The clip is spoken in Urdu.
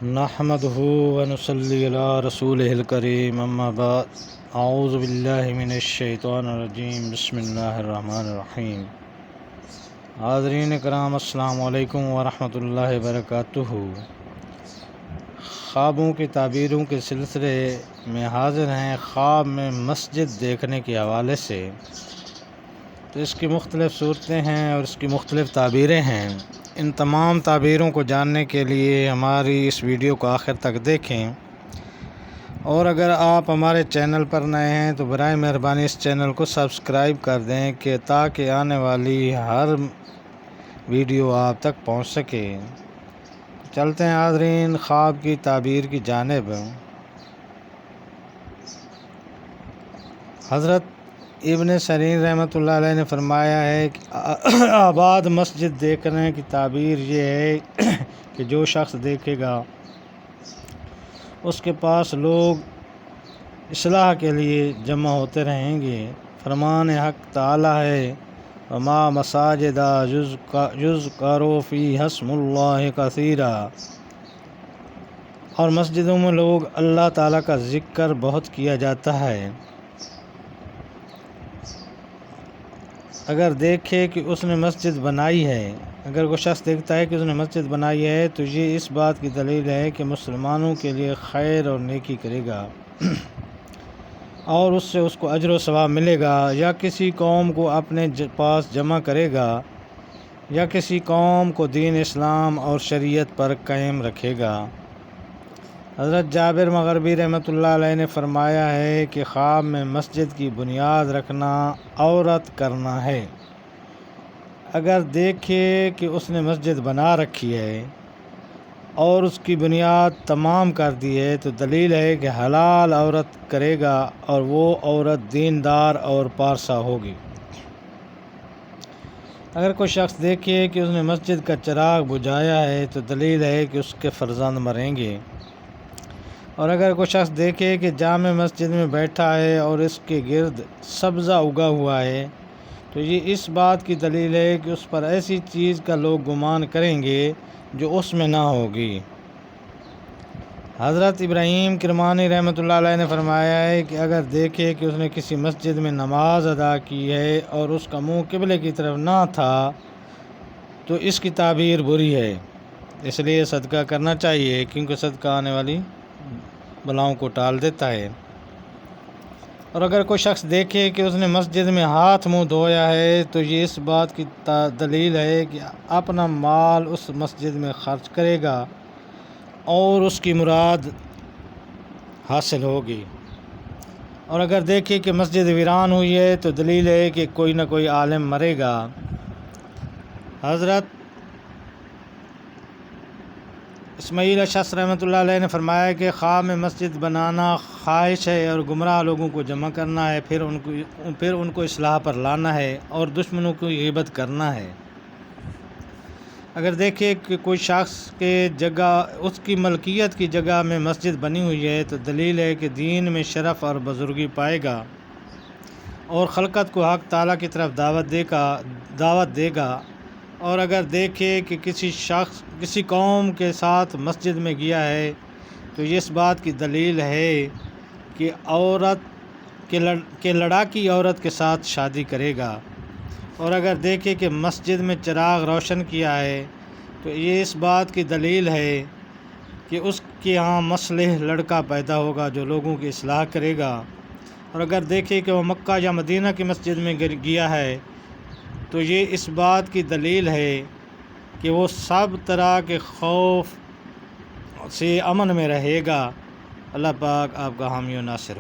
نحمدہ ونصلی علی رسولہ الکریم اما بعد اعوذ باللہ من الشیطان الرجیم بسم اللہ الرحمن الرحیم۔ حاضرین کرام السلام علیکم ورحمۃ اللہ وبرکاتہ۔ خوابوں کی تعبیروں کے سلسلے میں حاضر ہیں خواب میں مسجد دیکھنے کے حوالے سے۔ تو اس کی مختلف صورتیں ہیں اور اس کی مختلف تعبیریں ہیں۔ ان تمام تعبیروں کو جاننے کے لیے ہماری اس ویڈیو کو آخر تک دیکھیں، اور اگر آپ ہمارے چینل پر نئے ہیں تو برائے مہربانی اس چینل کو سبسکرائب کر دیں کہ تاکہ آنے والی ہر ویڈیو آپ تک پہنچ سکے۔ چلتے ہیں حاضرین خواب کی تعبیر کی جانب۔ حضرت ابن سیرین رحمۃ اللہ علیہ نے فرمایا ہے کہ آباد مسجد دیکھنے کی تعبیر یہ ہے کہ جو شخص دیکھے گا اس کے پاس لوگ اصلاح کے لیے جمع ہوتے رہیں گے۔ فرمان حق تعالی ہے وما مساجد یذکر فیہا اسم اللہ کثیرا، اور مسجدوں میں لوگ اللہ تعالیٰ کا ذکر بہت کیا جاتا ہے۔ اگر دیکھے کہ اس نے مسجد بنائی ہے، اگر کوئی شخص دیکھتا ہے کہ اس نے مسجد بنائی ہے تو یہ اس بات کی دلیل ہے کہ مسلمانوں کے لیے خیر اور نیکی کرے گا اور اس سے اس کو اجر و ثواب ملے گا، یا کسی قوم کو اپنے پاس جمع کرے گا، یا کسی قوم کو دین اسلام اور شریعت پر قائم رکھے گا۔ حضرت جابر مغربی رحمۃ اللہ علیہ نے فرمایا ہے کہ خواب میں مسجد کی بنیاد رکھنا عورت کرنا ہے۔ اگر دیکھے کہ اس نے مسجد بنا رکھی ہے اور اس کی بنیاد تمام کر دی ہے تو دلیل ہے کہ حلال عورت کرے گا اور وہ عورت دیندار اور پارسا ہوگی۔ اگر کوئی شخص دیکھے کہ اس نے مسجد کا چراغ بجھایا ہے تو دلیل ہے کہ اس کے فرزند مریں گے۔ اور اگر کوئی شخص دیکھے کہ جامع مسجد میں بیٹھا ہے اور اس کے گرد سبزہ اگا ہوا ہے تو یہ اس بات کی دلیل ہے کہ اس پر ایسی چیز کا لوگ گمان کریں گے جو اس میں نہ ہوگی۔ حضرت ابراہیم کرمانی رحمۃ اللہ علیہ نے فرمایا ہے کہ اگر دیکھے کہ اس نے کسی مسجد میں نماز ادا کی ہے اور اس کا منہ قبلے کی طرف نہ تھا تو اس کی تعبیر بری ہے، اس لیے صدقہ کرنا چاہیے کیونکہ صدقہ آنے والی بلاؤں کو ٹال دیتا ہے۔ اور اگر کوئی شخص دیکھے کہ اس نے مسجد میں ہاتھ منہ دھویا ہے تو یہ اس بات کی دلیل ہے کہ اپنا مال اس مسجد میں خرچ کرے گا اور اس کی مراد حاصل ہوگی۔ اور اگر دیکھے کہ مسجد ویران ہوئی ہے تو دلیل ہے کہ کوئی نہ کوئی عالم مرے گا۔ حضرت اسماعیل اشعث رحمۃ اللہ علیہ نے فرمایا کہ خواب میں مسجد بنانا خواہش ہے اور گمراہ لوگوں کو جمع کرنا ہے، پھر ان کو اصلاح پر لانا ہے اور دشمنوں کی غیبت کرنا ہے۔ اگر دیکھے کہ کوئی شخص کے جگہ اس کی ملکیت کی جگہ میں مسجد بنی ہوئی ہے تو دلیل ہے کہ دین میں شرف اور بزرگی پائے گا اور خلقت کو حق تعالیٰ کی طرف دعوت دے گا۔ اور اگر دیکھے کہ کسی شخص کسی قوم کے ساتھ مسجد میں گیا ہے تو یہ اس بات کی دلیل ہے کہ لڑاکی عورت کے ساتھ شادی کرے گا۔ اور اگر دیکھے کہ مسجد میں چراغ روشن کیا ہے تو یہ اس بات کی دلیل ہے کہ اس کے یہاں مصلح لڑکا پیدا ہوگا جو لوگوں کی اصلاح کرے گا۔ اور اگر دیکھے کہ وہ مکہ یا مدینہ کی مسجد میں گیا ہے تو یہ اس بات کی دلیل ہے کہ وہ سب طرح کے خوف سے امن میں رہے گا۔ اللہ پاک آپ کا حامی و ناصر۔